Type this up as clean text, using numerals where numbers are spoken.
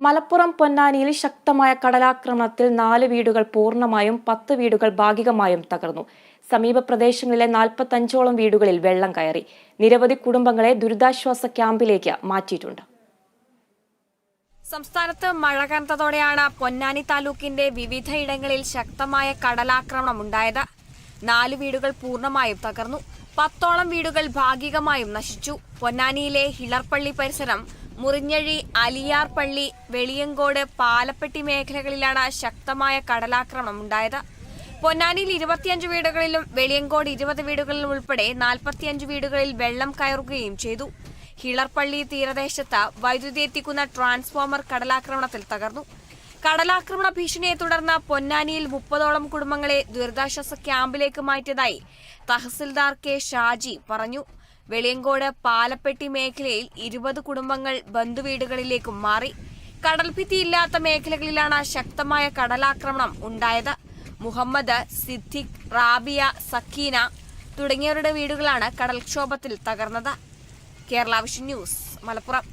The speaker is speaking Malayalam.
മലപ്പുറം പൊന്നാനിയിൽ ശക്തമായ കടലാക്രമണത്തിൽ 4 വീടുകൾ പൂർണ്ണമായും 10 വീടുകൾ ഭാഗികമായും തകർന്നു. സമീപ പ്രദേശങ്ങളിലെ 45ഓളം വീടുകളിൽ വെള്ളം കയറി. നിരവധി കുടുംബങ്ങളെ ദുരിതാശ്വാസ ക്യാമ്പിലേക്ക് മാറ്റിയിട്ടുണ്ട്. സംസ്ഥാനത്ത് മഴ കനത്തതോടെയാണ് പൊന്നാനി താലൂക്കിന്റെ വിവിധയിടങ്ങളിൽ ശക്തമായ കടലാക്രമണം ഉണ്ടായത്. 4 വീടുകൾ പൂർണ്ണമായും തകർന്നു. 10ഓളം വീടുകൾ ഭാഗികമായും നശിച്ചു. പൊന്നാനിയിലെ ഹിളർപ്പള്ളി പരിസരം, മുറിഞ്ഞഴി, അലിയാർ പള്ളി, വെളിയങ്കോട്, പാലപ്പെട്ടി മേഖലകളിലാണ് ശക്തമായ കടലാക്രമണം ഉണ്ടായത്. പൊന്നാനിയിൽ 25 വീടുകളിലും വെളിയങ്കോട് 20 വീടുകളിലും ഉൾപ്പെടെ 45 വീടുകളിൽ വെള്ളം കയറുകയും ചെയ്തു. ഹിളർപ്പള്ളി തീരദേശത്ത് വൈദ്യുതി എത്തിക്കുന്ന ട്രാൻസ്ഫോമർ കടലാക്രമണത്തിൽ തകർന്നു. കടലാക്രമണ ഭീഷണിയെ തുടർന്ന് പൊന്നാനിയിൽ 30ഓളം കുടുംബങ്ങളെ ദുരിതാശ്വാസ ക്യാമ്പിലേക്ക് മാറ്റിയതായി തഹസിൽദാർ കെ ഷാജി പറഞ്ഞു. വെളിയങ്കോട്, പാലപ്പെട്ടി മേഖലയിൽ 20 കുടുംബങ്ങൾ ബന്ധുവീടുകളിലേക്കും മാറി. കടൽഭിത്തിയില്ലാത്ത മേഖലകളിലാണ് ശക്തമായ കടലാക്രമണം ഉണ്ടായത്. മുഹമ്മദ്, സിദ്ദിഖ്, റാബിയ, സക്കീന തുടങ്ങിയവരുടെ വീടുകളാണ് കടൽക്ഷോഭത്തിൽ തകർന്നത്. Kerala vision news, Malappuram.